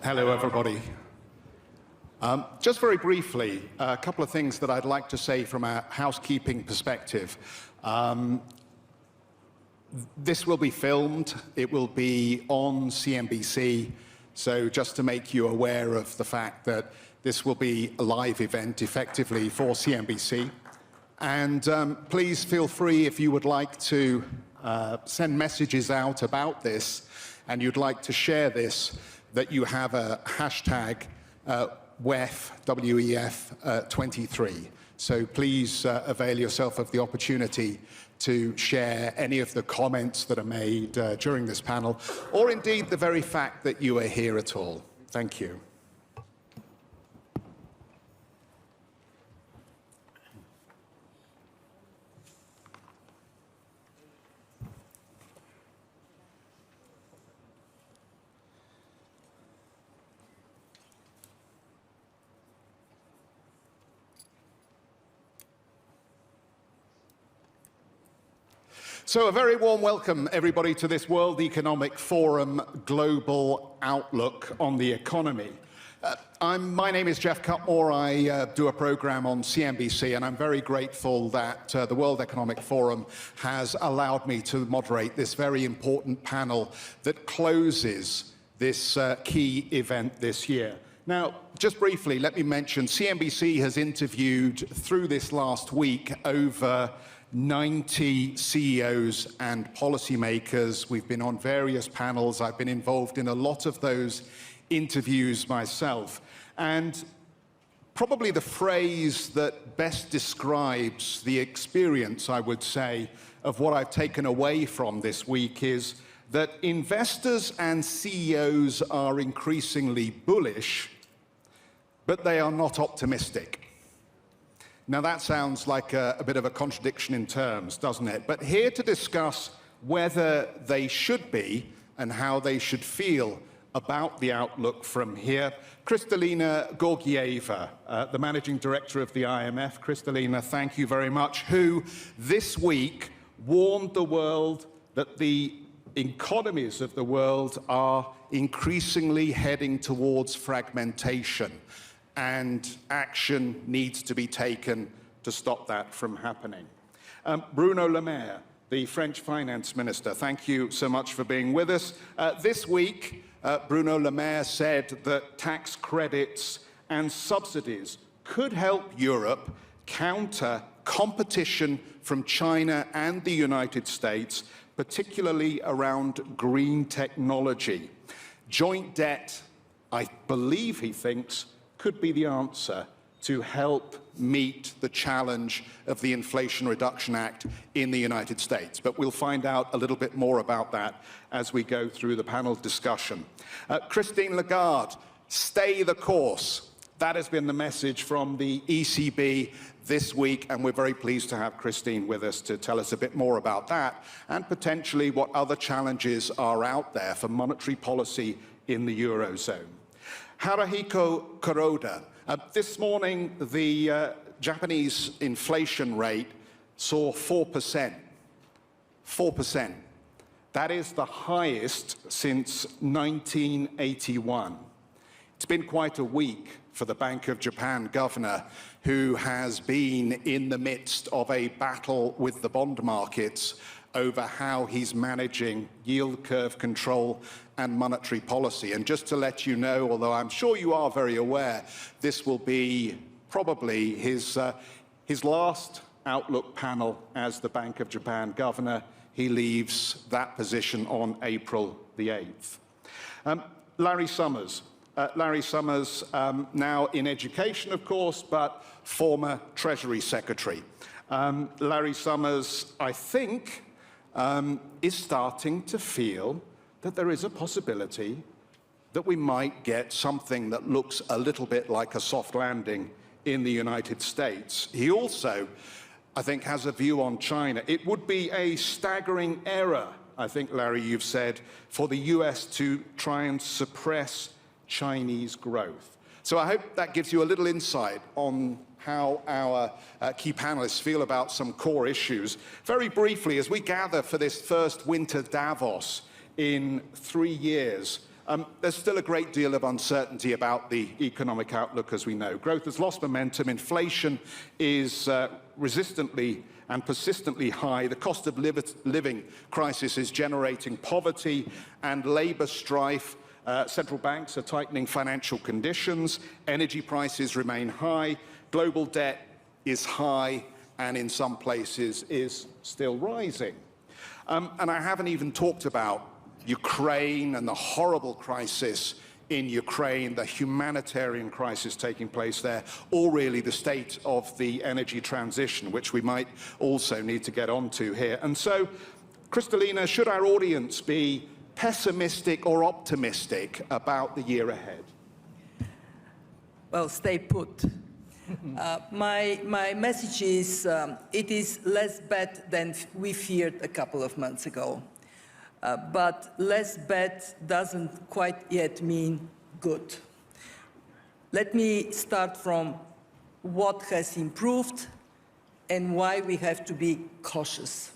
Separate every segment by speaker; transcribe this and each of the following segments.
Speaker 1: Hello, everybody. Just very briefly, a couple of things that I'd like to say from a housekeeping perspective. This will be filmed. It will be on CNBC. So just to make you aware of the fact that this will be a live event, effectively, for CNBC. And please feel free, if you would like to send messages out about this and you'd like to share this, that you have a hashtag WEF, W-E-F 23. So please avail yourself of the opportunity to share any of the comments that are made during this panel, or indeed the very fact that you are here at all. Thank you. So a very warm welcome, everybody, to this World Economic Forum Global Outlook on the Economy. My name is Jeff Cutmore. I do a program on CNBC, and I'm very grateful that the World Economic Forum has allowed me to moderate this very important panel that closes this key event this year. Now, just briefly, let me mention, CNBC has interviewed through this last week over 90 CEOs and policymakers. We've been on various panels. I've been involved in a lot of those interviews myself. And probably the phrase that best describes the experience, I would say, of what I've taken away from this week is that investors and CEOs are increasingly bullish, but they are not optimistic. Now that sounds like a bit of a contradiction in terms, doesn't it? But here to discuss whether they should be and how they should feel about the outlook from here, Kristalina Georgieva, the Managing Director of the IMF. Kristalina, thank you very much, who this week warned the world that the economies of the world are increasingly heading towards fragmentation, and action needs to be taken to stop that from happening. Bruno Le Maire, the French finance minister, thank you so much for being with us. This week, Bruno Le Maire said that tax credits and subsidies could help Europe counter competition from China and the United States, particularly around green technology. Joint debt, I believe he thinks, could be the answer to help meet the challenge of the Inflation Reduction Act in the United States. But we'll find out a little bit more about that as we go through the panel discussion. Christine Lagarde, stay the course. That has been the message from the ECB this week, and we're very pleased to have Christine with us to tell us a bit more about that and potentially what other challenges are out there for monetary policy in the Eurozone. Haruhiko Kuroda. This morning, the Japanese inflation rate saw 4%. 4%. That is the highest since 1981. It's been quite a week for the Bank of Japan governor, who has been in the midst of a battle with the bond markets over how he's managing yield curve control and monetary policy. And just to let you know, although I'm sure you are very aware, this will be probably his last Outlook panel as the Bank of Japan governor. He leaves that position on April the 8th. Larry Summers. Larry Summers, now in education, of course, but former Treasury Secretary. Larry Summers, I think, is starting to feel that there is a possibility that we might get something that looks a little bit like a soft landing in the United States. He also, I think, has a view on China. It would be a staggering error, I think, Larry, you've said, for the US to try and suppress Chinese growth. So I hope that gives you a little insight on how our key panelists feel about some core issues. Very briefly, as we gather for this first winter Davos in 3 years, There's still a great deal of uncertainty about the economic outlook, as we know. Growth has lost momentum. Inflation is resistantly and persistently high. The cost of living crisis is generating poverty and labor strife. Central banks are tightening financial conditions. Energy prices remain high. Global debt is high and in some places is still rising. And I haven't even talked about Ukraine and the horrible crisis in Ukraine, the humanitarian crisis taking place there, or really the state of the energy transition, which we might also need to get onto here. And so, Kristalina, should our audience be pessimistic or optimistic about the year ahead?
Speaker 2: Well, stay put. My message is, it is less bad than we feared a couple of months ago. But less bad doesn't quite yet mean good. Let me start from what has improved and why we have to be cautious.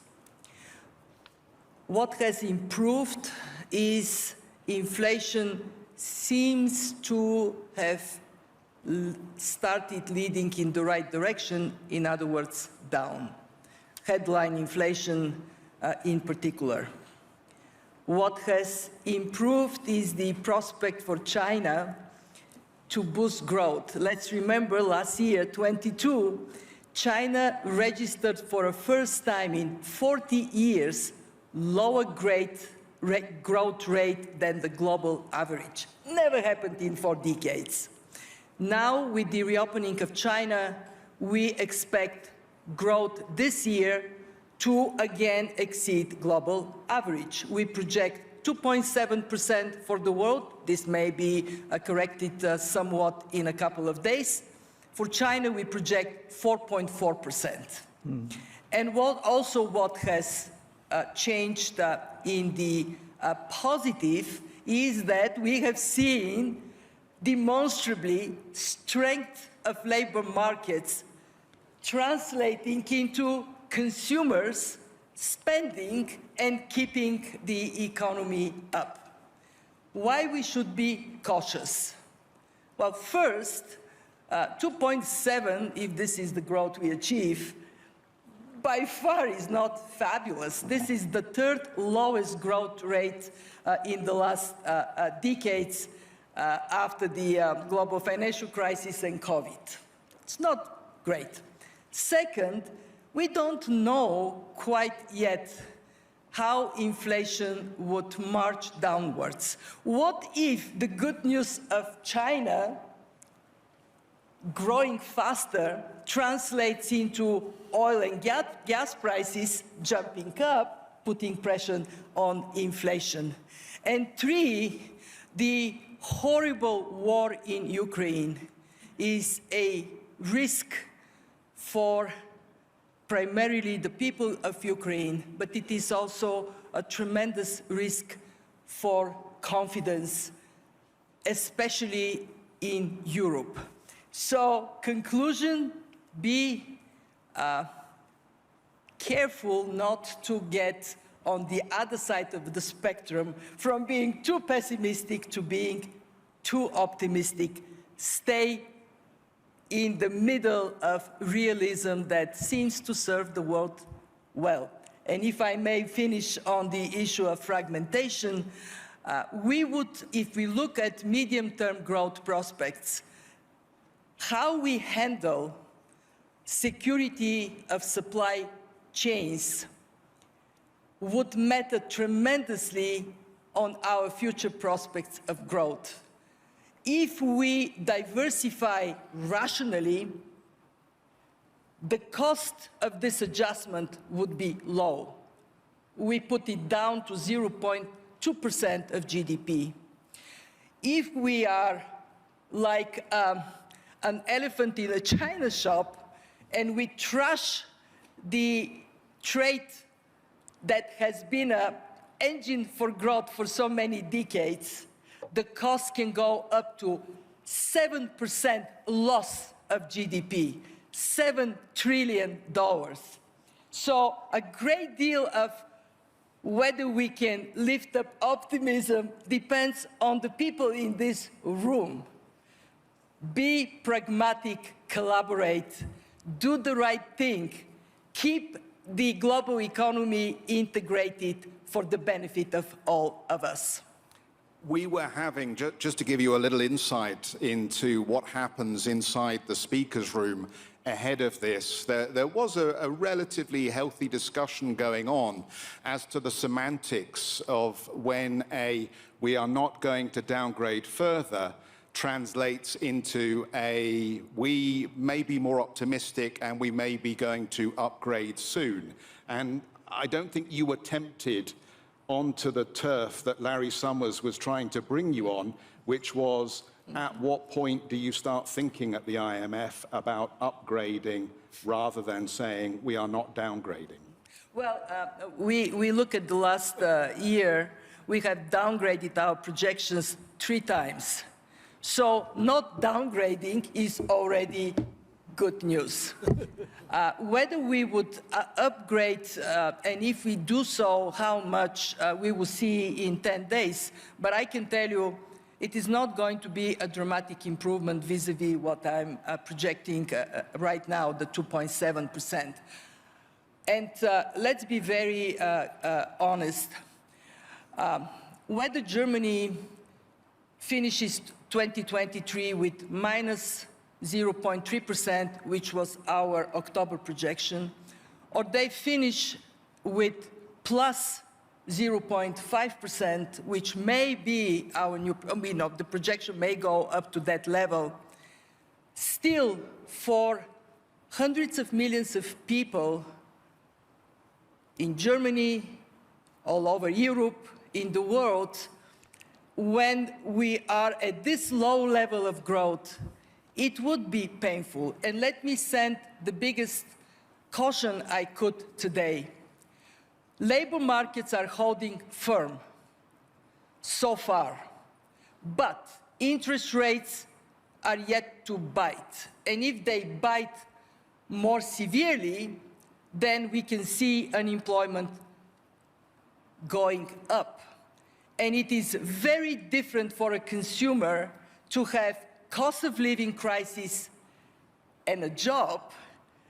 Speaker 2: What has improved is inflation seems to have started leading in the right direction, in other words, down. Headline inflation in particular. What has improved is the prospect for China to boost growth. Let's remember last year, 22, China registered for the first time in 40 years lower growth rate than the global average. Never happened in 4 decades. Now, with the reopening of China, we expect growth this year to again exceed global average. We project 2.7% for the world. This may be corrected somewhat in a couple of days. For China, we project 4.4%. And what has changed in the positive is that we have seen demonstrably strength of labor markets translating into consumers spending and keeping the economy up. Why we should be cautious? Well, first, 2.7, if this is the growth we achieve, by far is not fabulous. This is the 3rd lowest growth rate in the last decades after the global financial crisis and COVID. It's not great. Second, we don't know quite yet how inflation would march downwards. What if the good news of China growing faster translates into oil and gas prices jumping up, putting pressure on inflation? And 3, the horrible war in Ukraine is a risk for primarily the people of Ukraine, but it is also a tremendous risk for confidence, especially in Europe. So, conclusion, be careful not to get on the other side of the spectrum from being too pessimistic to being too optimistic. Stay in the middle of realism that seems to serve the world well. And if I may finish on the issue of fragmentation, we would, if we look at medium-term growth prospects, how we handle security of supply chains would matter tremendously on our future prospects of growth. If we diversify rationally, the cost of this adjustment would be low. We put it down to 0.2% of GDP. If we are like an elephant in a china shop and we trash the trade that has been an engine for growth for so many decades, the cost can go up to 7% loss of GDP, $7 trillion. So a great deal of Whether we can lift up optimism depends on the people in this room. Be pragmatic, collaborate, do the right thing, keep the global economy integrated for the benefit of all of us.
Speaker 1: We were having, just to give you a little insight into what happens inside the speaker's room ahead of this, there was a relatively healthy discussion going on as to the semantics of when we are not going to downgrade further translates into we may be more optimistic and we may be going to upgrade soon. And I don't think you were tempted onto the turf that Larry Summers was trying to bring you on, which was, at what point do you start thinking at the IMF about upgrading rather than saying we are not downgrading?
Speaker 2: Well, we look at the last year, we have downgraded our projections 3 times. So not downgrading is already good news. Whether we would upgrade, and if we do so, how much we will see in 10 days. But I can tell you, it is not going to be a dramatic improvement vis-a-vis what I'm projecting right now, the 2.7%. And let's be very honest. Whether Germany finishes 2023 with minus 0.3%, which was our October projection, or they finish with plus 0.5%, which may be our new, the projection may go up to that level. Still, for hundreds of millions of people in Germany, all over Europe, in the world, when we are at this low level of growth, it would be painful. And let me send the biggest caution I could today. Labor markets are holding firm so far, but interest rates are yet to bite. And if they bite more severely, then we can see unemployment going up. And it is very different for a consumer to have cost of living crisis and a job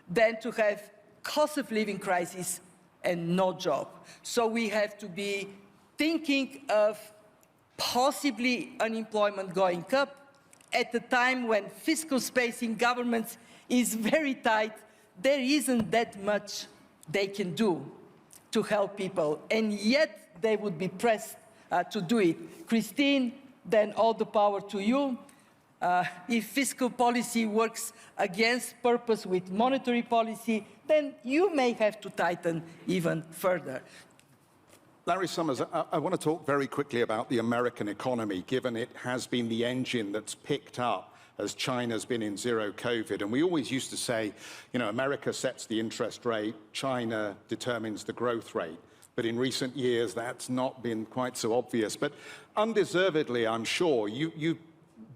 Speaker 2: than to have cost of living crisis and no job. So we have to be thinking of possibly unemployment going up at a time when fiscal space in governments is very tight. There isn't that much they can do to help people, and yet they would be pressed to do it. Christine, then all the power to you. If fiscal policy works against purpose with monetary policy, then you may have to tighten even further.
Speaker 1: Larry Summers, I want to talk very quickly about the American economy, given it has been the engine that's picked up as China's been in zero COVID. And we always used to say, America sets the interest rate, China determines the growth rate. But in recent years, that's not been quite so obvious. But undeservedly, I'm sure, you've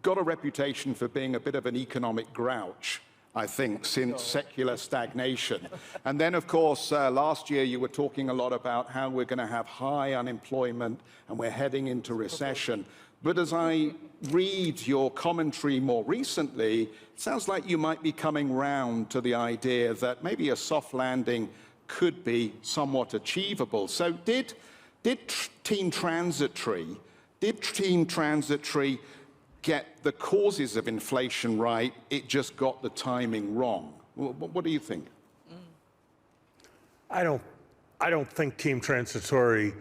Speaker 1: got a reputation for being a bit of an economic grouch, I think, since secular stagnation. And then, of course, last year you were talking a lot about how we're going to have high unemployment and we're heading into recession. But as I read your commentary more recently, it sounds like you might be coming round to the idea that maybe a soft landing could be somewhat achievable. So did Team Transitory get the causes of inflation right? It just got the timing wrong. What do you think?
Speaker 3: I don't think Team Transitory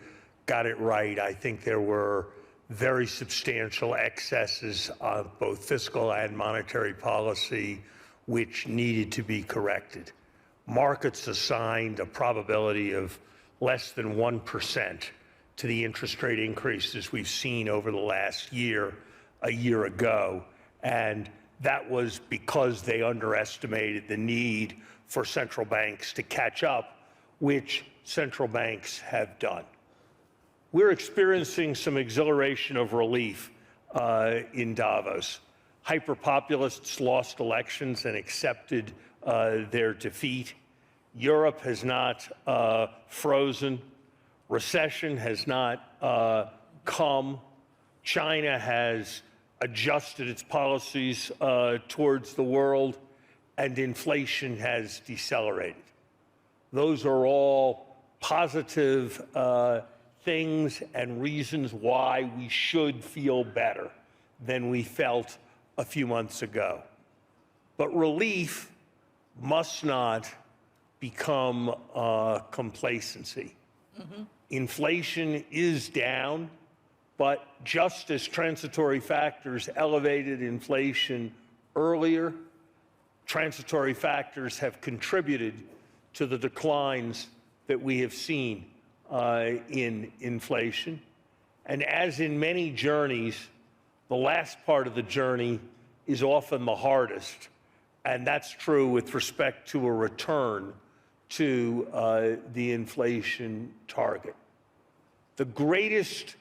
Speaker 3: got it right. I think there were very substantial excesses of both fiscal and monetary policy which needed to be corrected. Markets assigned a probability of less than 1% to the interest rate increases we've seen over the last year, a year ago, and that was because they underestimated the need for central banks to catch up, which central banks have done. We're experiencing some exhilaration of relief in Davos. Hyperpopulists lost elections and accepted their defeat. Europe has not frozen. Recession has not come. China has adjusted its policies towards the world, and inflation has decelerated. Those are all positive things and reasons why we should feel better than we felt a few months ago. But relief must not become complacency. Inflation is down, but just as transitory factors elevated inflation earlier, transitory factors have contributed to the declines that we have seen in inflation. And as in many journeys, the last part of the journey is often the hardest. And that's true with respect to a return to the inflation target. The greatest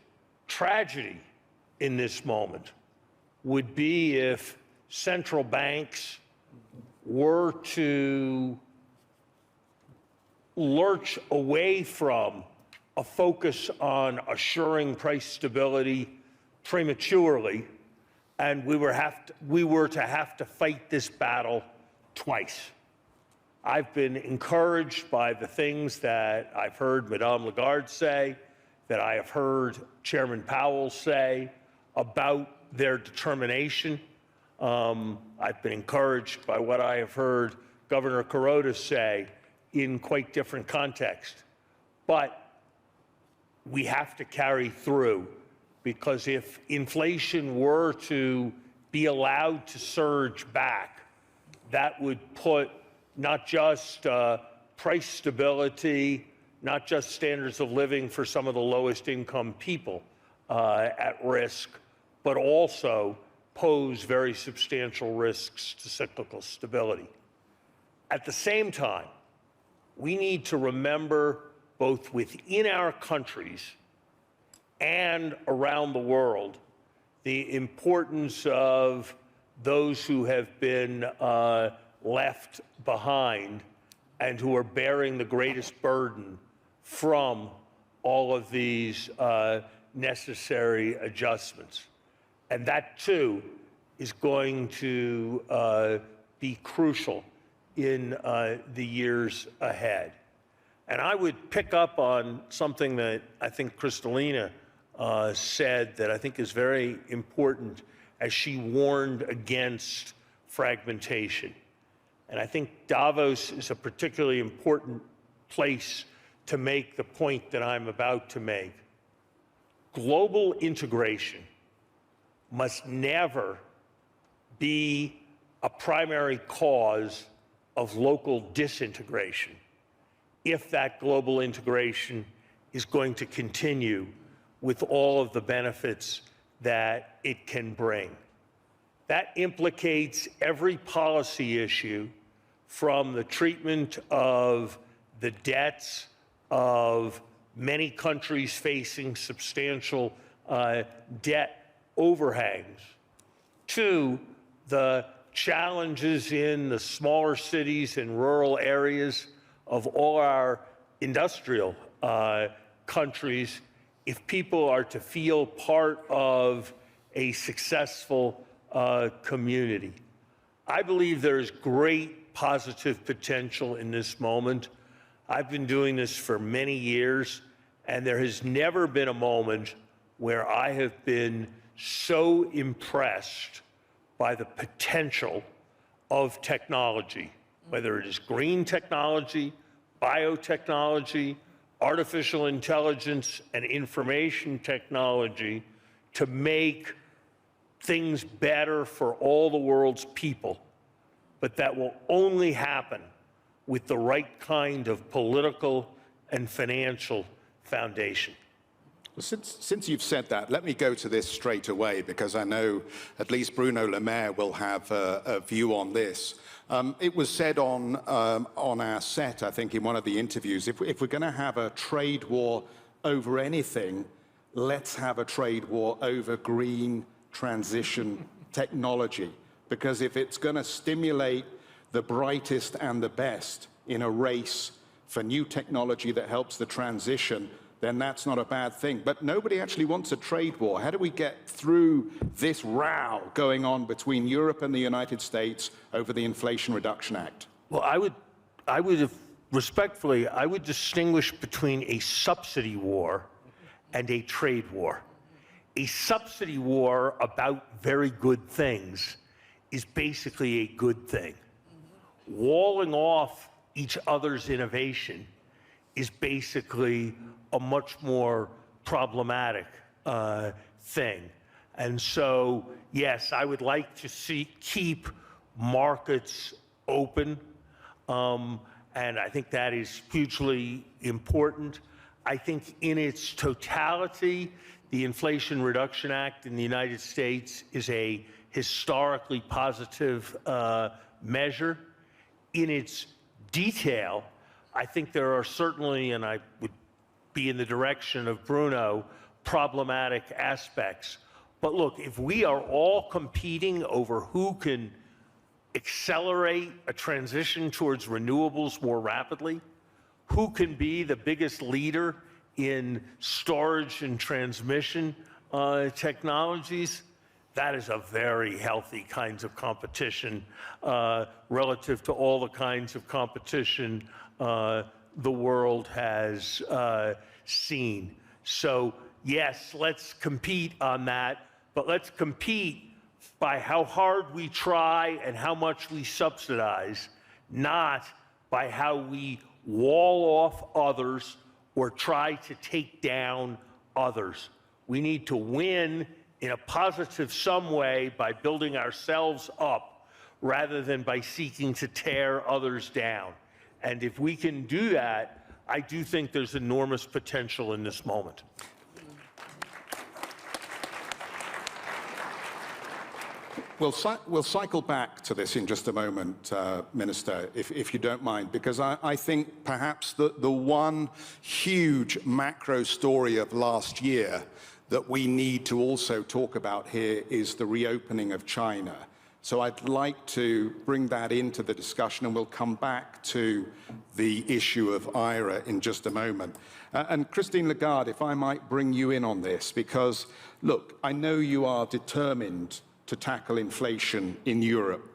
Speaker 3: tragedy in this moment would be if central banks were to lurch away from a focus on assuring price stability prematurely, and we were to have to fight this battle twice. I've been encouraged by the things that I've heard Madame Lagarde say, that I have heard Chairman Powell say about their determination. I've been encouraged by what I have heard Governor Kuroda say in quite different context. But we have to carry through, because if inflation were to be allowed to surge back, that would put not just price stability, not just standards of living for some of the lowest income people at risk, but also pose very substantial risks to cyclical stability. At the same time, we need to remember, both within our countries and around the world, the importance of those who have been left behind and who are bearing the greatest burden from all of these necessary adjustments. And that, too, is going to be crucial in the years ahead. And I would pick up on something that I think Kristalina said that I think is very important, as she warned against fragmentation. And I think Davos is a particularly important place to make the point that I'm about to make. Global integration must never be a primary cause of local disintegration if that global integration is going to continue with all of the benefits that it can bring. That implicates every policy issue, from the treatment of the debts of many countries facing substantial debt overhangs, to the challenges in the smaller cities and rural areas of all our industrial countries, if people are to feel part of a successful community. I believe there is great positive potential in this moment. I've been doing this for many years, and there has never been a moment where I have been so impressed by the potential of technology, whether it is green technology, biotechnology, artificial intelligence, and information technology, to make things better for all the world's people. But that will only happen with the right kind of political and financial foundation.
Speaker 1: Well, since you've said that, let me go to this straight away, because I know at least Bruno Le Maire will have a view on this. It was said on our set, I think, in one of the interviews, if we're going to have a trade war over anything, let's have a trade war over green transition technology. Because if it's going to stimulate the brightest and the best in a race for new technology that helps the transition, then that's not a bad thing. But nobody actually wants a trade war. How do we get through this row going on between Europe and the United States over the Inflation Reduction Act?
Speaker 3: Well, I would respectfully, I would distinguish between a subsidy war and a trade war. A subsidy war about very good things is basically a good thing. Walling off each other's innovation is basically a much more problematic thing. And so, yes, I would like to keep markets open, and I think that is hugely important. I think in its totality, the Inflation Reduction Act in the United States is a historically positive measure. In its detail, I think there are certainly, and I would be in the direction of Bruno, problematic aspects. But look, if we are all competing over who can accelerate a transition towards renewables more rapidly, who can be the biggest leader in storage and transmission technologies, that is a very healthy kinds of competition relative to all the kinds of competition the world has seen. So yes, let's compete on that, but let's compete by how hard we try and how much we subsidize, not by how we wall off others or try to take down others. We need to win in a positive some way by building ourselves up rather than by seeking to tear others down. And if we can do that, I do think there's enormous potential in this moment.
Speaker 1: We'll cycle back to this in just a moment, Minister, if you don't mind, because I think perhaps the one huge macro story of last year that we need to also talk about here is the reopening of China. So I'd like to bring that into the discussion, and we'll come back to the issue of IRA in just a moment. And Christine Lagarde, if I might bring you in on this, because, look, I know you are determined to tackle inflation in Europe.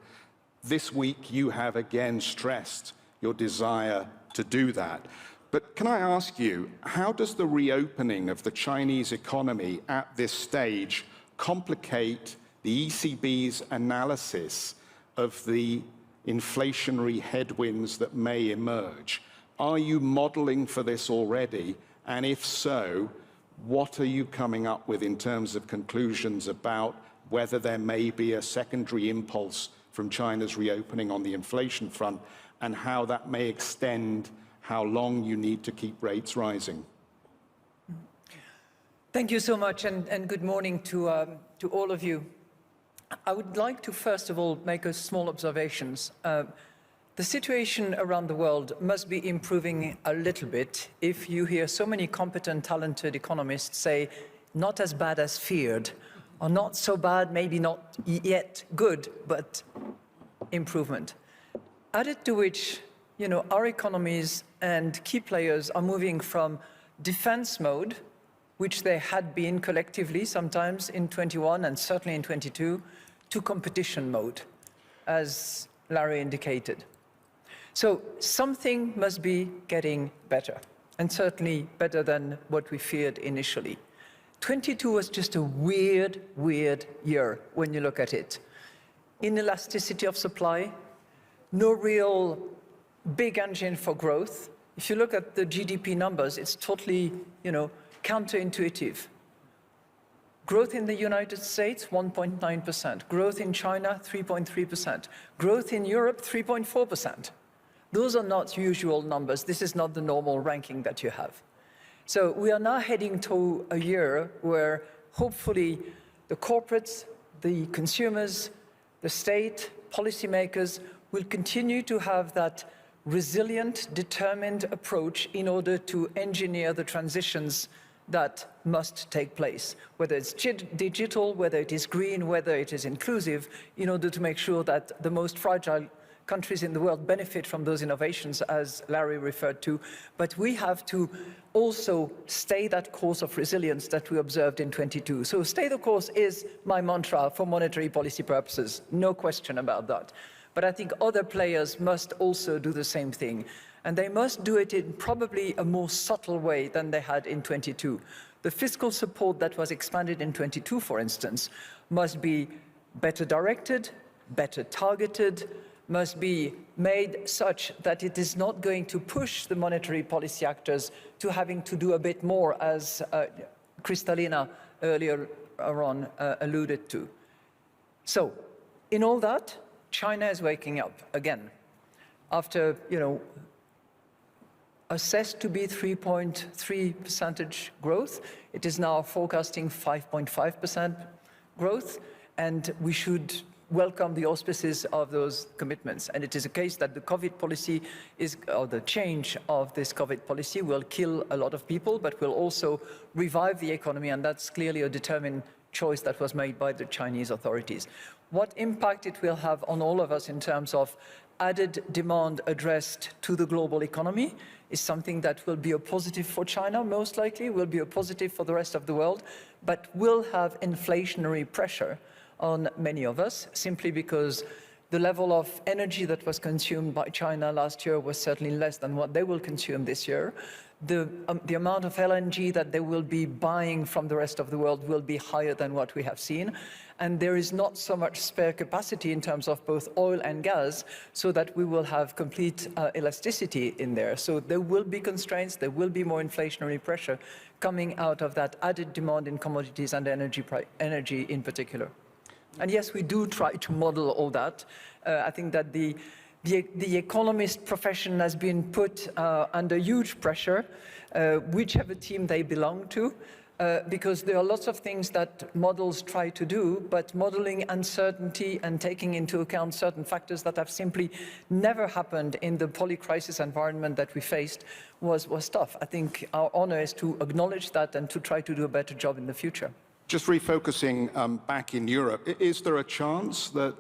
Speaker 1: This week, you have again stressed your desire to do that. But can I ask you, how does the reopening of the Chinese economy at this stage complicate the ECB's analysis of the inflationary headwinds that may emerge? Are you modeling for this already? And if so, what are you coming up with in terms of conclusions about whether there may be a secondary impulse from China's reopening on the inflation front, and how that may extend how long you need to keep rates rising?
Speaker 4: Thank you so much, and good morning to all of you. I would like to first of all make a small observations. The situation around the world must be improving a little bit if you hear so many competent, talented economists say, not as bad as feared, or not so bad, maybe not yet good, but improvement. Added to which, our economies and key players are moving from defense mode, which they had been collectively sometimes in 21 and certainly in 22, to competition mode, as Larry indicated. So something must be getting better, and certainly better than what we feared initially. 22 was just a weird year when you look at it. Inelasticity of supply, no real big engine for growth. If you look at the GDP numbers, it's totally, counterintuitive. Growth in the United States, 1.9%. Growth in China, 3.3%. Growth in Europe, 3.4%. Those are not usual numbers. This is not the normal ranking that you have. So we are now heading to a year where hopefully the corporates, the consumers, the state, policymakers will continue to have that resilient, determined approach in order to engineer the transitions that must take place, whether it's digital, whether it is green, whether it is inclusive, in order to make sure that the most fragile countries in the world benefit from those innovations, as Larry referred to, but we have to also stay that course of resilience that we observed in 22. So stay the course is my mantra for monetary policy purposes, no question about that. But I think other players must also do the same thing. And they must do it in probably a more subtle way than they had in 22. The fiscal support that was expanded in 22, for instance, must be better directed, better targeted, must be made such that it is not going to push the monetary policy actors to having to do a bit more, as Kristalina earlier on alluded to. So, in all that, China is waking up again. After, assessed to be 3.3% growth, it is now forecasting 5.5% growth, and we should welcome the auspices of those commitments. And it is a case that the COVID policy or the change of this COVID policy will kill a lot of people, but will also revive the economy, and that's clearly a determined choice that was made by the Chinese authorities. What impact it will have on all of us in terms of added demand addressed to the global economy is something that will be a positive for China, most likely, will be a positive for the rest of the world, but will have inflationary pressure on many of us, simply because the level of energy that was consumed by China last year was certainly less than what they will consume this year. The amount of LNG that they will be buying from the rest of the world will be higher than what we have seen. And there is not so much spare capacity in terms of both oil and gas, so that we will have complete elasticity in there. So there will be constraints, there will be more inflationary pressure coming out of that added demand in commodities and energy in particular. And yes, we do try to model all that. I think that the economist profession has been put under huge pressure, whichever team they belong to, because there are lots of things that models try to do, but modeling uncertainty and taking into account certain factors that have simply never happened in the poly-crisis environment that we faced was tough. I think our honor is to acknowledge that and to try to do a better job in the future.
Speaker 1: Just refocusing back in Europe, is there a chance that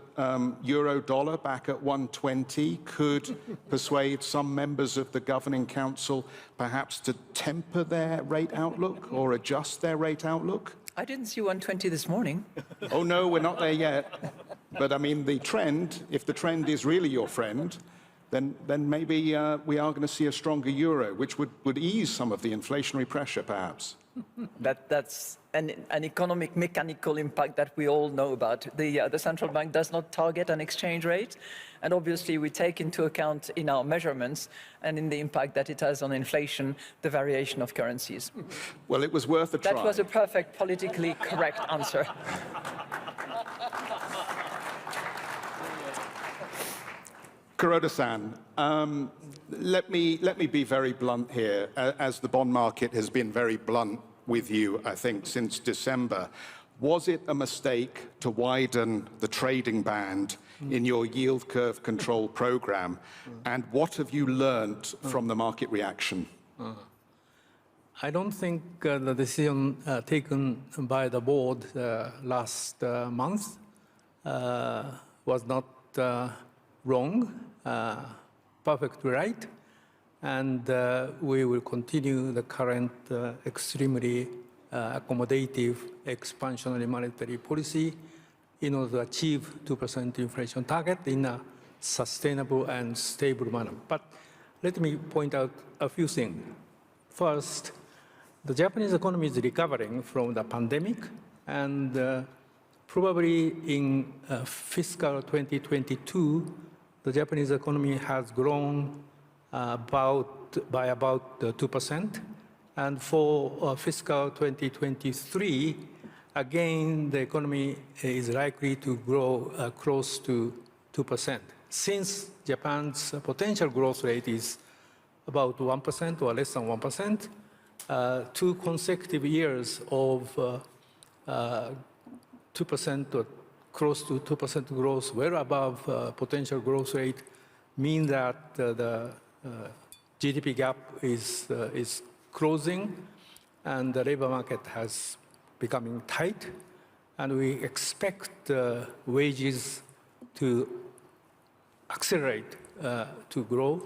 Speaker 1: euro-dollar back at 120 could persuade some members of the Governing Council perhaps to temper their rate outlook or adjust their rate outlook?
Speaker 4: I didn't see 120 this morning.
Speaker 1: Oh no, we're not there yet. But I mean, the trend, if the trend is really your friend, then maybe we are going to see a stronger euro, which would ease some of the inflationary pressure, perhaps.
Speaker 4: That's an economic mechanical impact that we all know about. The central bank does not target an exchange rate, and obviously we take into account in our measurements and in the impact that it has on inflation, the variation of currencies.
Speaker 1: Well, it was worth a try.
Speaker 4: That was a perfect politically correct answer.
Speaker 1: Kuroda-san, let me be very blunt here, as the bond market has been very blunt with you, I think, since December. Was it a mistake to widen the trading band in your yield curve control program? And what have you learned from the market reaction?
Speaker 5: I don't think the decision taken by the board last month was not wrong, perfectly right. And we will continue the current extremely accommodative expansionary monetary policy in order to achieve 2% inflation target in a sustainable and stable manner. But let me point out a few things. First, the Japanese economy is recovering from the pandemic, and probably in fiscal 2022, the Japanese economy has grown by about 2%. And for fiscal 2023, again, the economy is likely to grow close to 2%. Since Japan's potential growth rate is about 1% or less than 1%, 2 consecutive years of 2% or close to 2% growth, well above potential growth rate, mean that the GDP gap is closing, and the labor market has becoming tight, and we expect wages to accelerate to grow,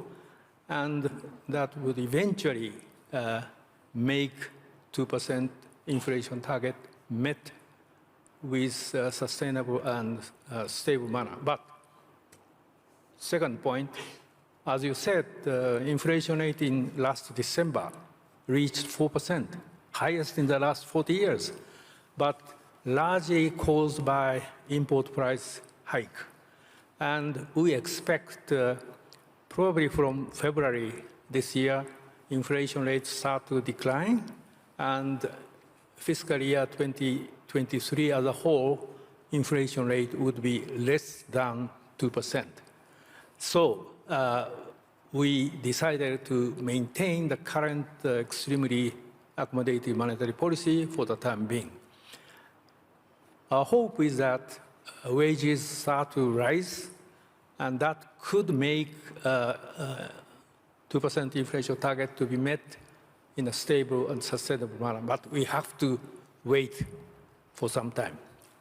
Speaker 5: and that would eventually make 2% inflation target met with a sustainable and stable manner. But second point, as you said, the inflation rate in last December reached 4%, highest in the last 40 years, but largely caused by import price hike. And we expect probably from February this year, inflation rates start to decline, and fiscal year 2023 as a whole, inflation rate would be less than 2%. So we decided to maintain the current extremely accommodative monetary policy for the time being. Our hope is that wages start to rise, and that could make 2% inflation target to be met in a stable and sustainable manner. But we have to wait for some time.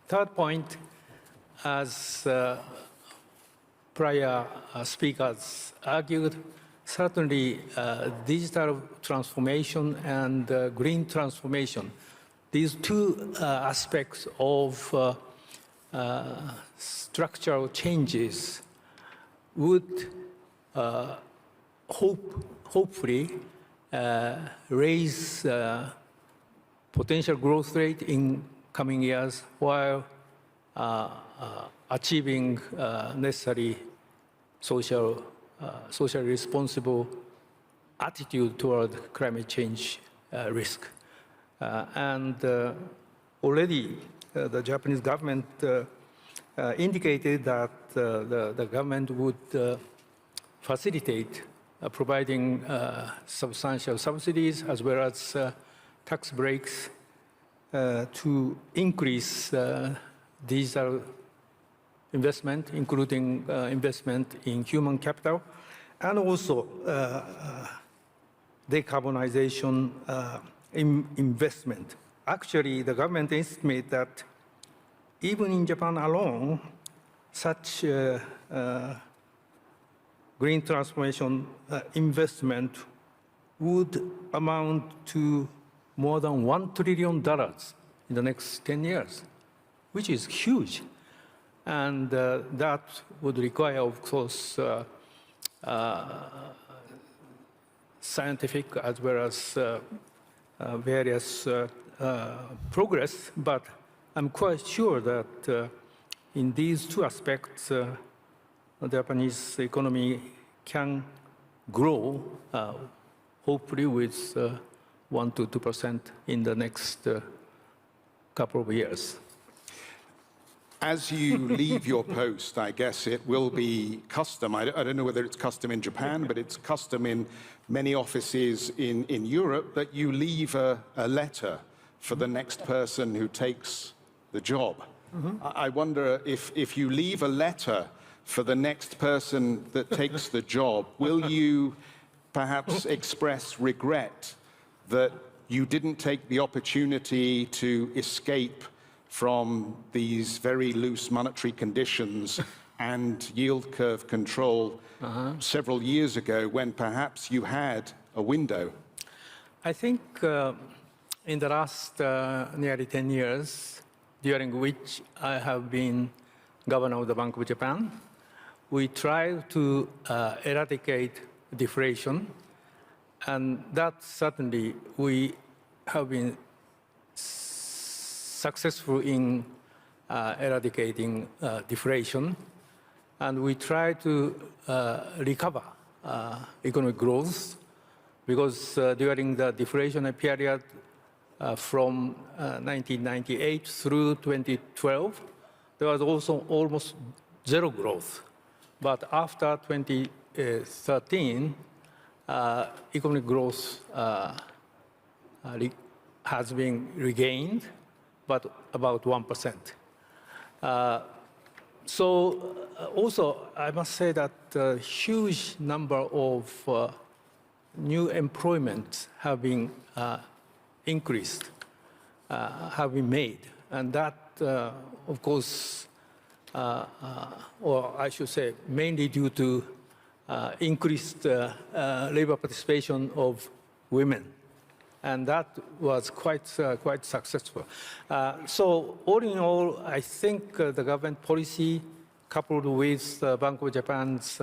Speaker 5: Third point, as prior speakers argued, certainly digital transformation and green transformation, these two aspects of structural changes would hopefully raise potential growth rate in coming years while achieving necessary socially responsible attitude toward climate change risk. And already the Japanese government indicated that the government would facilitate providing substantial subsidies as well as tax breaks to increase digital investment, including investment in human capital, and also decarbonization investment. Actually, the government estimates that even in Japan alone, such green transformation investment would amount to more than $1 trillion in the next 10 years, which is huge. And that would require, of course, scientific as well as various progress. But I'm quite sure that in these two aspects, the Japanese economy can grow, hopefully with 1 to 2% in the next couple of years.
Speaker 1: As you leave your post, I guess it will be custom. I don't know whether it's custom in Japan, but it's custom in many offices in Europe that you leave a letter for the next person who takes the job. I wonder if you leave a letter for the next person that takes the job, will you perhaps express regret that you didn't take the opportunity to escape from these very loose monetary conditions and yield curve control several years ago when perhaps you had a window?
Speaker 5: I think in the last nearly 10 years, during which I have been governor of the Bank of Japan, we tried to eradicate deflation, and that certainly we have been successful in eradicating deflation, and we try to recover economic growth, because during the deflationary period from 1998 through 2012, there was also almost zero growth. But after 2013, economic growth has been regained, but about 1%. So also, I must say that a huge number of new employment have been increased, have been made. And that, of course, or I should say mainly due to increased labor participation of women. And that was quite successful. So all in all, I think the government policy coupled with Bank of Japan's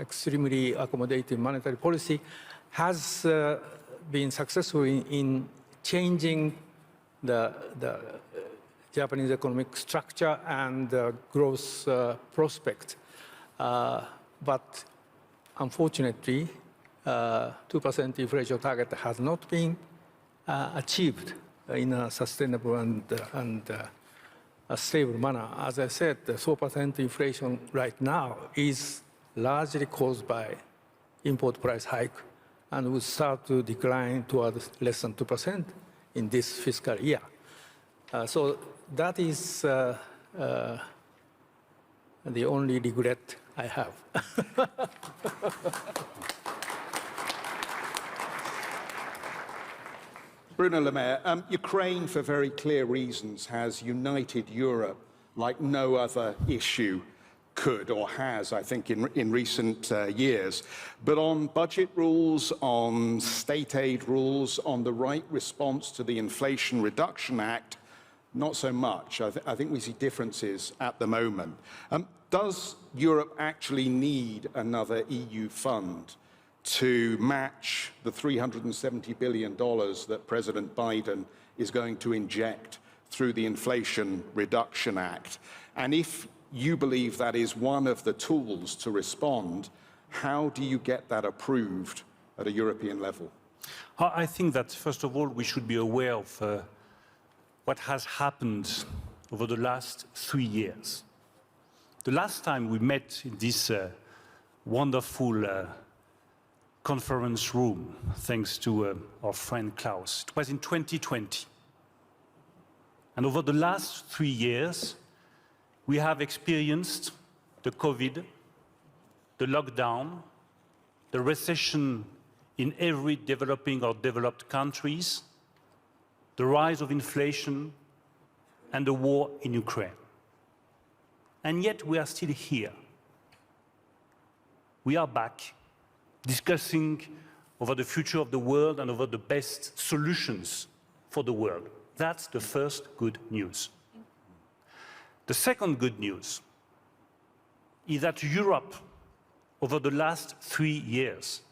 Speaker 5: extremely accommodative monetary policy has been successful in changing the Japanese economic structure and growth prospect. But unfortunately, 2% inflation target has not been achieved in a sustainable and a stable manner. As I said, the 4% inflation right now is largely caused by import price hike and will start to decline towards less than 2% in this fiscal year. So that is the only regret I have.
Speaker 1: Bruno Le Maire, Ukraine, for very clear reasons, has united Europe like no other issue could or has, I think, in recent years. But on budget rules, on state aid rules, on the right response to the Inflation Reduction Act, not so much. I think we see differences at the moment. Does Europe actually need another EU fund to match the $370 billion that President Biden is going to inject through the Inflation Reduction Act? And if you believe that is one of the tools to respond, how do you get that approved at a European level?
Speaker 6: I think that, first of all, we should be aware of what has happened over the last 3 years. The last time we met in this wonderful conference room, thanks to our friend Klaus, it was in 2020. And over the last 3 years, we have experienced the COVID, the lockdown, the recession in every developing or developed countries, the rise of inflation, and the war in Ukraine. And yet we are still here. We are back discussing over the future of the world and over the best solutions for the world. That's the first good news. The second good news is that Europe, over the last 3 years,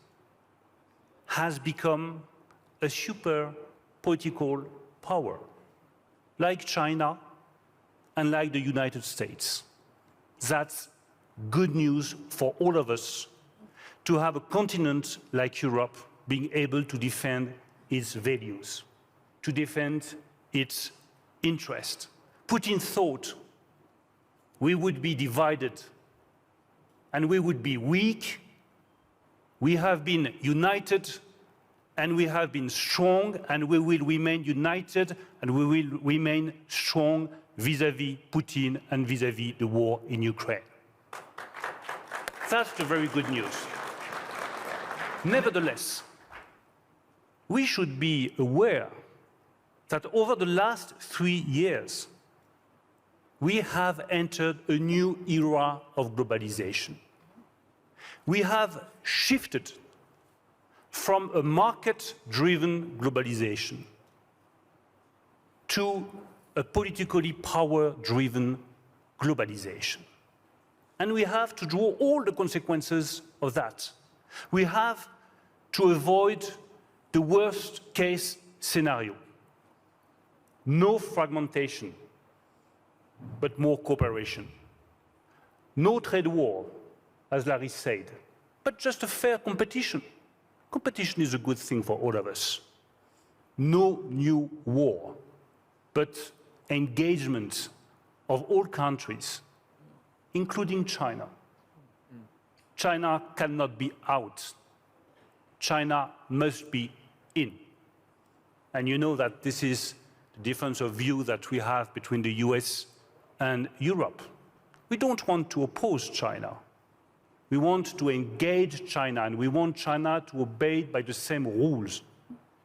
Speaker 6: has become a super political power, like China and like the United States. That's good news for all of us, to have a continent like Europe being able to defend its values, to defend its interest. Putin thought we would be divided and we would be weak. We have been united and we have been strong, and we will remain united and we will remain strong vis-à-vis Putin and vis-à-vis the war in Ukraine. That's the very good news. Nevertheless, we should be aware that over the last 3 years, we have entered a new era of globalization. We have shifted from a market-driven globalization to a politically power-driven globalization. And we have to draw all the consequences of that. We have to avoid the worst-case scenario. No fragmentation, but more cooperation. No trade war, as Larry said, but just a fair competition. Competition is a good thing for all of us. No new war, but engagement of all countries, including China. China cannot be out. China must be in. And you know that this is the difference of view that we have between the US and Europe. We don't want to oppose China. We want to engage China, and we want China to obey by the same rules,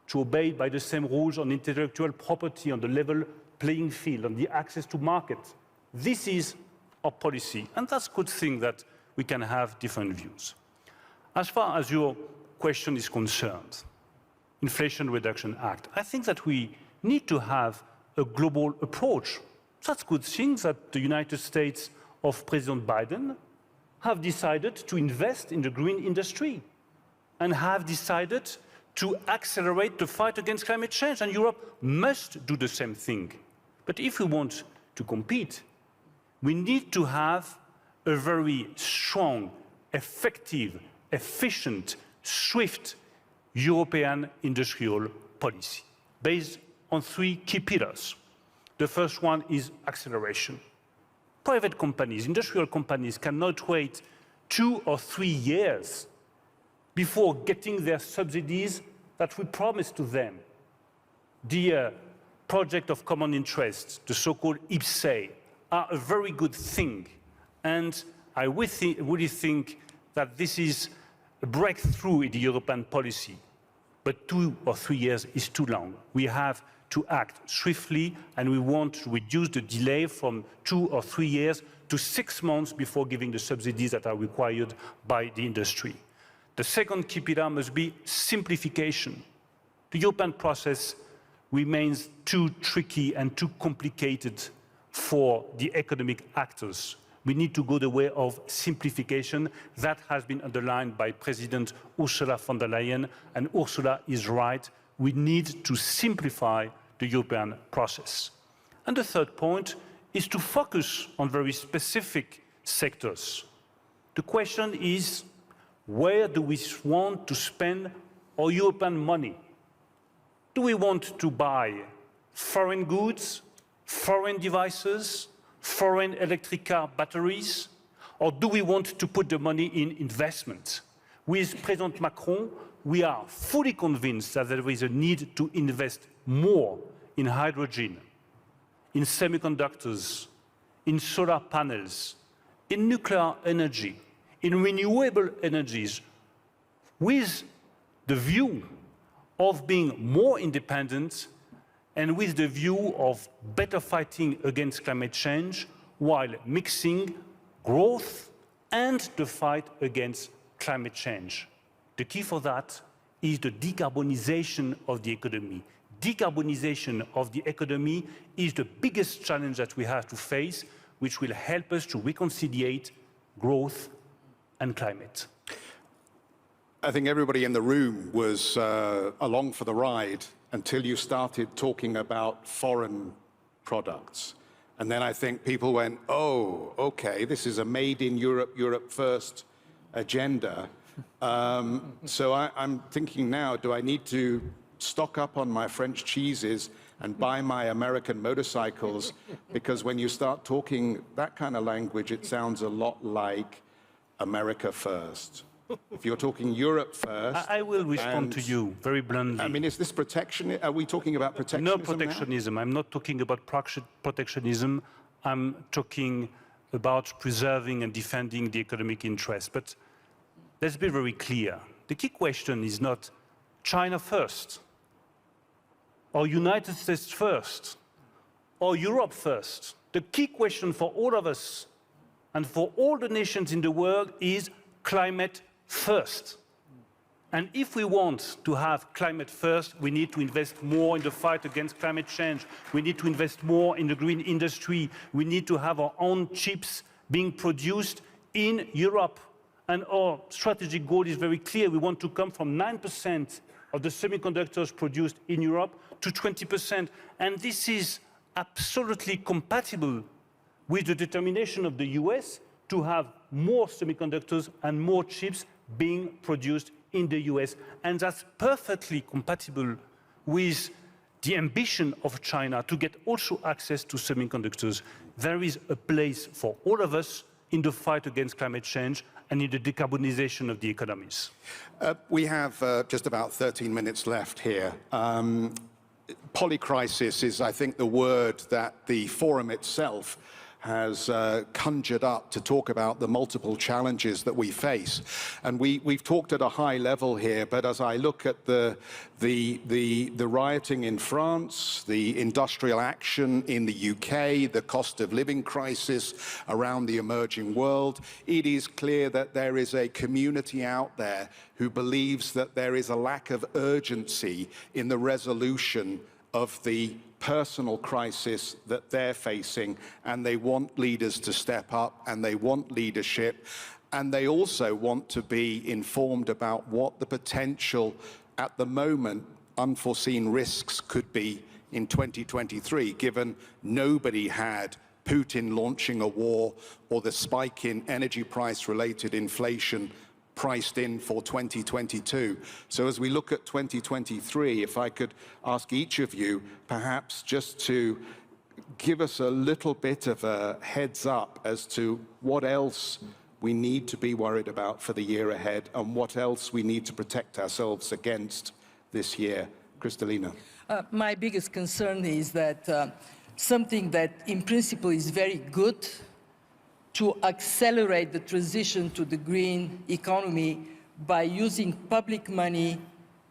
Speaker 6: to obey by the same rules on intellectual property, on the level playing field, on the access to market. This is our policy. And that's a good thing that we can have different views. As far as your question is concerned, Inflation Reduction Act, I think that we need to have a global approach. That's a good thing that the United States of President Biden have decided to invest in the green industry and have decided to accelerate the fight against climate change. And Europe must do the same thing. But if we want to compete, we need to have a very strong, effective, efficient, swift European industrial policy based on 3 key pillars. The first one is acceleration. Private companies, industrial companies cannot wait 2 or 3 years before getting their subsidies that we promised to them. The project of common interest, the so-called IPCEI, are a very good thing. And I really think that this is a breakthrough in the European policy. But 2 or 3 years is too long. We have to act swiftly, and we want to reduce the delay from 2 or 3 years to 6 months before giving the subsidies that are required by the industry. The second key pillar must be simplification. The European process remains too tricky and too complicated for the economic actors. We need to go the way of simplification. That has been underlined by President Ursula von der Leyen, and Ursula is right. We need to simplify the European process. And the third point is to focus on very specific sectors. The question is, where do we want to spend our European money? Do we want to buy foreign goods, foreign devices, foreign electric car batteries? Or do we want to put the money in investment? With President Macron, we are fully convinced that there is a need to invest more in hydrogen, in semiconductors, in solar panels, in nuclear energy, in renewable energies, with the view of being more independent and with the view of better fighting against climate change while mixing growth and the fight against climate change. The key for that is the decarbonization of the economy. Decarbonization of the economy is the biggest challenge that we have to face, which will help us to reconciliate growth and climate.
Speaker 1: I think everybody in the room was along for the ride until you started talking about foreign products. And then I think people went, oh, okay, this is a made in Europe, Europe first agenda. So I'm thinking now, do I need to stock up on my French cheeses and buy my American motorcycles? Because when you start talking that kind of language, it sounds a lot like America first. If you're talking Europe first...
Speaker 6: I will respond to you very bluntly.
Speaker 1: I mean, is this protection? Are we talking about protectionism
Speaker 6: No protectionism. I'm not talking about protectionism. I'm talking about preserving and defending the economic interests. But let's be very clear. The key question is not China first, or United States first, or Europe first. The key question for all of us and for all the nations in the world is climate first. And if we want to have climate first, we need to invest more in the fight against climate change. We need to invest more in the green industry. We need to have our own chips being produced in Europe. And our strategic goal is very clear. We want to come from 9% of the semiconductors produced in Europe to 20%. And this is absolutely compatible with the determination of the US to have more semiconductors and more chips being produced in the US. And that's perfectly compatible with the ambition of China to get also access to semiconductors. There is a place for all of us in the fight against climate change and in the decarbonization of the economies.
Speaker 1: We have just about 13 minutes left here. Polycrisis is, I think, the word that the forum itself has conjured up to talk about the multiple challenges that we face. And we've talked at a high level here, but as I look at the rioting in France, the industrial action in the UK, the cost of living crisis around the emerging world, it is clear that there is a community out there who believes that there is a lack of urgency in the resolution of the personal crisis that they're facing, and they want leaders to step up, and they want leadership, and they also want to be informed about what the potential, at the moment, unforeseen risks could be in 2023, given nobody had Putin launching a war or the spike in energy price-related inflation priced in for 2022. So as we look at 2023, if I could ask each of you perhaps just to give us a little bit of a heads up as to what else we need to be worried about for the year ahead and what else we need to protect ourselves against this year. Kristalina.
Speaker 2: My biggest concern is that something that in principle is very good to accelerate the transition to the green economy by using public money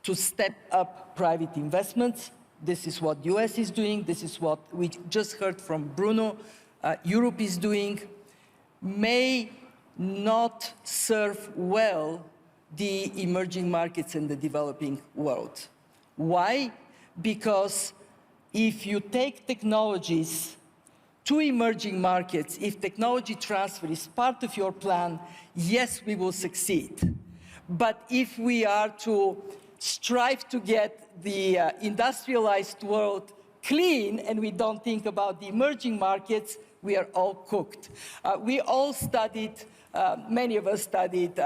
Speaker 2: to step up private investments. This is what the US is doing. This is what we just heard from Bruno. Europe is doing, may not serve well the emerging markets and the developing world. Why? Because if you take technologies to emerging markets, if technology transfer is part of your plan, yes, we will succeed. But if we are to strive to get the industrialized world clean and we don't think about the emerging markets, we are all cooked. We all studied, many of us studied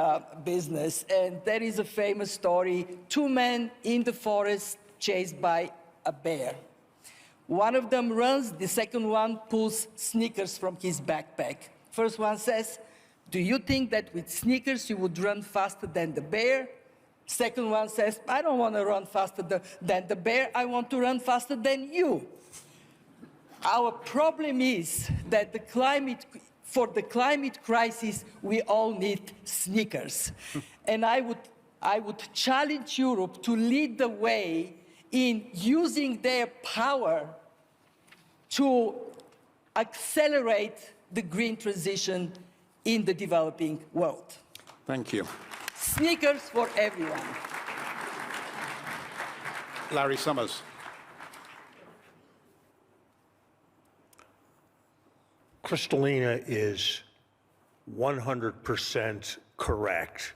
Speaker 2: business, and there is a famous story, two men in the forest chased by a bear. One of them runs, the second one pulls Snickers from his backpack. First one says, "Do you think that with Snickers you would run faster than the bear?" Second one says, "I don't want to run faster than the bear, I want to run faster than you." Our problem is that for the climate crisis, we all need Snickers. And I would challenge Europe to lead the way in using their power to accelerate the green transition in the developing world.
Speaker 1: Thank you.
Speaker 2: Snickers for everyone.
Speaker 1: Larry Summers.
Speaker 3: Kristalina is 100% correct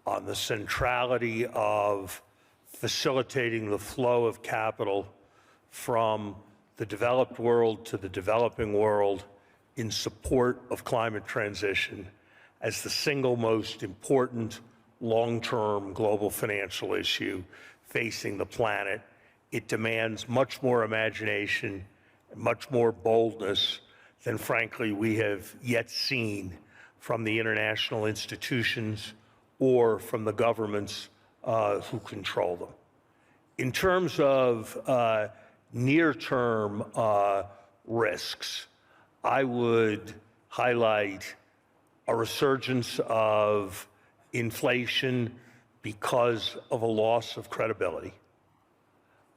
Speaker 3: on the centrality of facilitating the flow of capital from the developed world to the developing world in support of climate transition as the single most important long-term global financial issue facing the planet. It demands much more imagination, much more boldness than, frankly, we have yet seen from the international institutions or from the governments who control them. In terms of near-term risks, I would highlight a resurgence of inflation because of a loss of credibility.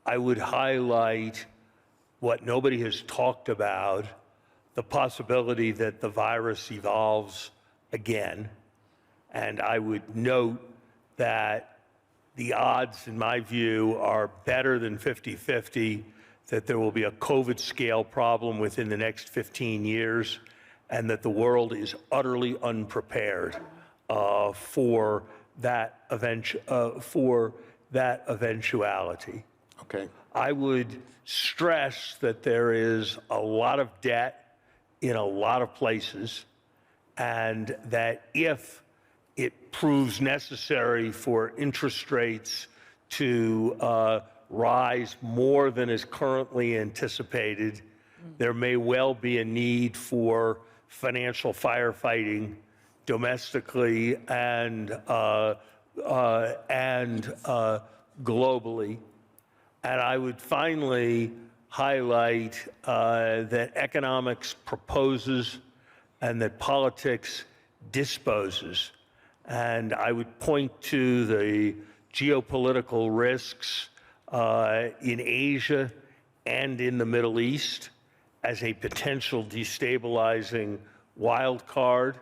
Speaker 3: I would highlight what nobody has talked about, the possibility that the virus evolves again. And I would note that the odds, in my view, are better than 50-50 that there will be a COVID scale problem within the next 15 years, and that the world is utterly unprepared for that eventuality.
Speaker 1: Okay.
Speaker 3: I would stress that there is a lot of debt in a lot of places, and that if it proves necessary for interest rates to rise more than is currently anticipated, there may well be a need for financial firefighting domestically and globally. And I would finally highlight that economics proposes and that politics disposes. And I would point to the geopolitical risks in Asia and in the Middle East as a potential destabilizing wild card.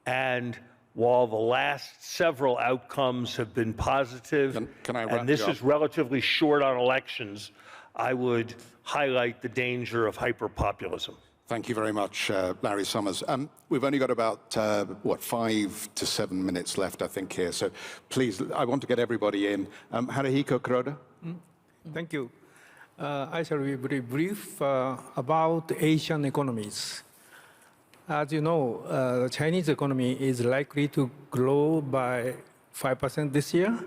Speaker 3: And while the last several outcomes have been positive,
Speaker 1: Can I wrap
Speaker 3: and this
Speaker 1: you up?
Speaker 3: is relatively short on elections, I would highlight the danger of hyperpopulism.
Speaker 1: Thank you very much, Larry Summers. We've only got about, 5 to 7 minutes left, I think, here. So please, I want to get everybody in. Haruhiko Kuroda?
Speaker 5: Thank you. I shall be very brief about Asian economies. As you know, the Chinese economy is likely to grow by 5% this year,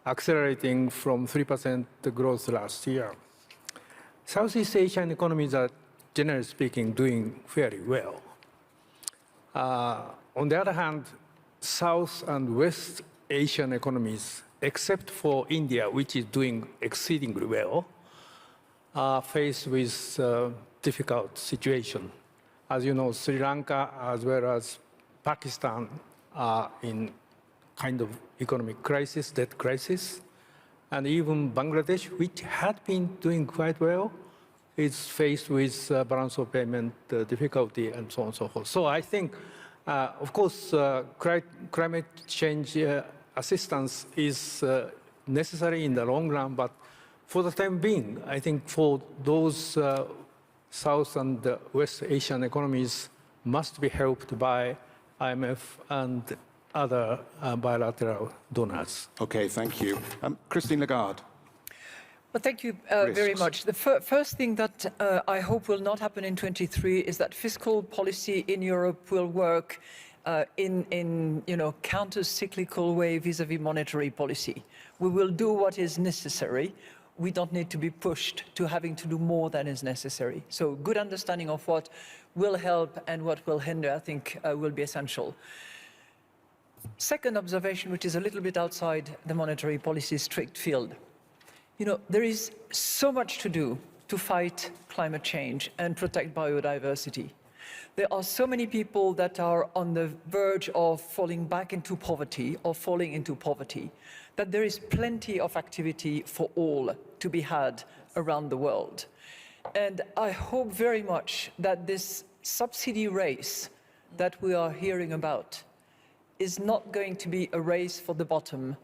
Speaker 5: accelerating from 3% growth last year. Southeast Asian economies are, generally speaking, doing fairly well. On the other hand, South and West Asian economies, except for India, which is doing exceedingly well, are faced with a difficult situation. As you know, Sri Lanka as well as Pakistan are in kind of economic crisis, debt crisis. And even Bangladesh, which had been doing quite well, is faced with balance of payment difficulty and so on and so forth. So I think, of course, climate change assistance is necessary in the long run, but for the time being, I think for those South and West Asian economies must be helped by IMF and other bilateral donors.
Speaker 1: Okay, thank you. Christine Lagarde.
Speaker 4: Well, thank you very much. The first thing that I hope will not happen in 23 is that fiscal policy in Europe will work in counter-cyclical way vis-à-vis monetary policy. We will do what is necessary. We don't need to be pushed to having to do more than is necessary. So good understanding of what will help and what will hinder, I think, will be essential. Second observation, which is a little bit outside the monetary policy strict field. You know, there is so much to do to fight climate change and protect biodiversity. There are so many people that are on the verge of falling back into poverty or falling into poverty, that there is plenty of activity for all to be had around the world. And I hope very much that this subsidy race that we are hearing about is not going to be a race for the bottom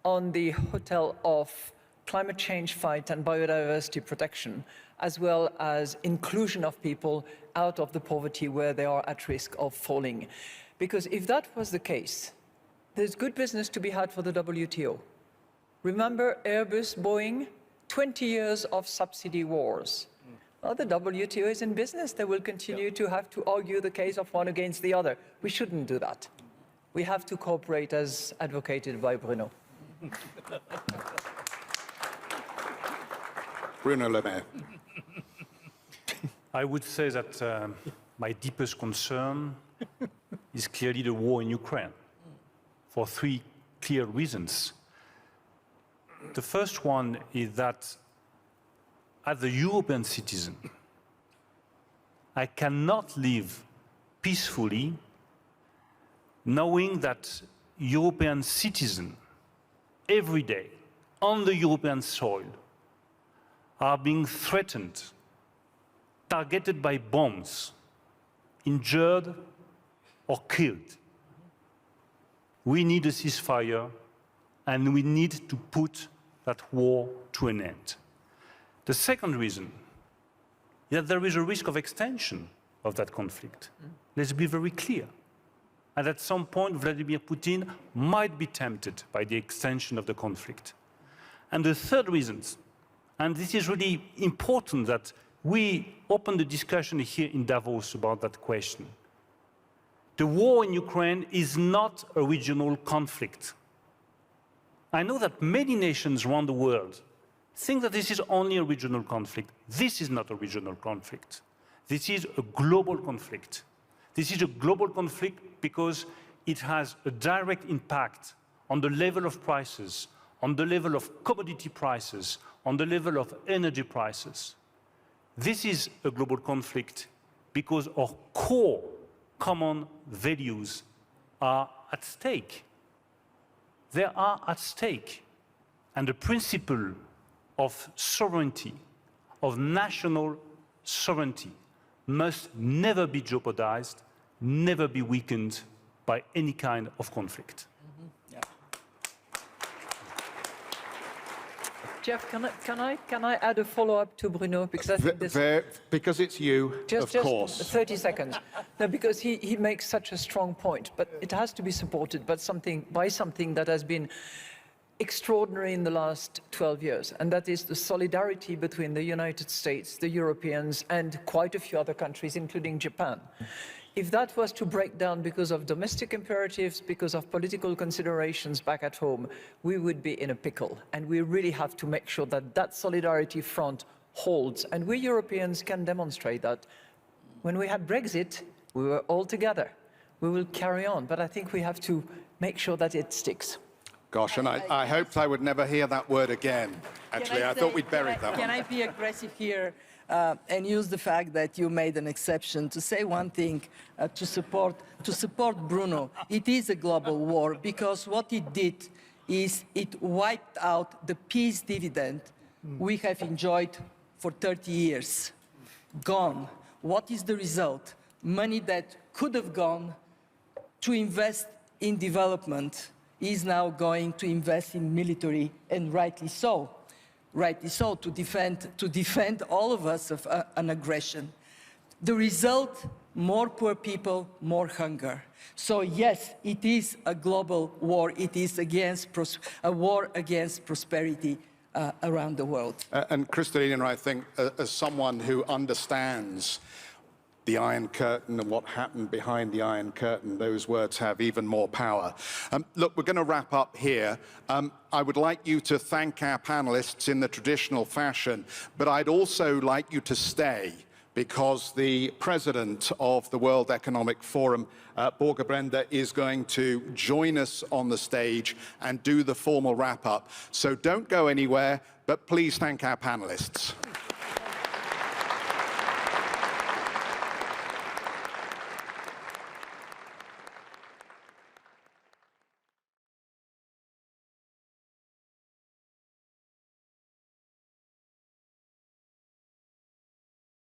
Speaker 4: on the hotel of climate change fight and biodiversity protection, as well as inclusion of people out of the poverty where they are at risk of falling. Because if that was the case, there's good business to be had for the WTO. Remember Airbus, Boeing, 20 years of subsidy wars. Well, the WTO is in business. They will continue to have to argue the case of one against the other. We shouldn't do that. We have to cooperate as advocated by Bruno.
Speaker 1: Bruno Le Maire.
Speaker 6: I would say that my deepest concern is clearly the war in Ukraine, for 3 clear reasons. The first one is that as a European citizen, I cannot live peacefully knowing that European citizens every day on the European soil are being threatened, targeted by bombs, injured or killed. We need a ceasefire and we need to put that war to an end. The second reason is that there is a risk of extension of that conflict. Let's be very clear. And at some point, Vladimir Putin might be tempted by the extension of the conflict. And the third reason, and this is really important that we open the discussion here in Davos about that question. The war in Ukraine is not a regional conflict. I know that many nations around the world think that this is only a regional conflict. This is not a regional conflict. This is a global conflict. This is a global conflict because it has a direct impact on the level of prices, on the level of commodity prices, on the level of energy prices. This is a global conflict because our core common values are at stake. They are at stake. And the principle of sovereignty, of national sovereignty, must never be jeopardized, never be weakened by any kind of conflict.
Speaker 4: Jeff, can I add a follow-up to Bruno? Because I think this...
Speaker 1: Because it's you, of course.
Speaker 4: 30 seconds. No, because he makes such a strong point, but it has to be supported by something that has been extraordinary in the last 12 years, and that is the solidarity between the United States, the Europeans, and quite a few other countries, including Japan. If that was to break down because of domestic imperatives, because of political considerations back at home, we would be in a pickle. And we really have to make sure that that solidarity front holds. And we Europeans can demonstrate that. When we had Brexit, we were all together. We will carry on, but I think we have to make sure that it sticks.
Speaker 1: Gosh, and I hoped I would never hear that word again. Actually, I thought we'd buried that one.
Speaker 2: Can I be aggressive here and use the fact that you made an exception to say one thing to support Bruno? It is a global war because what it did is it wiped out the peace dividend we have enjoyed for 30 years. Gone. What is the result? Money that could have gone to invest in development is now going to invest in military, and rightly so. Rightly so, to defend all of us of an aggression. The result, more poor people, more hunger. So yes, it is a global war. It is a war against prosperity around the world.
Speaker 1: And Kristalina, I think, as someone who understands the Iron Curtain and what happened behind the Iron Curtain, those words have even more power. Look, we're going to wrap up here. I would like you to thank our panelists in the traditional fashion, but I'd also like you to stay because the president of the World Economic Forum, Borge Brende, is going to join us on the stage and do the formal wrap-up. So don't go anywhere, but please thank our panelists.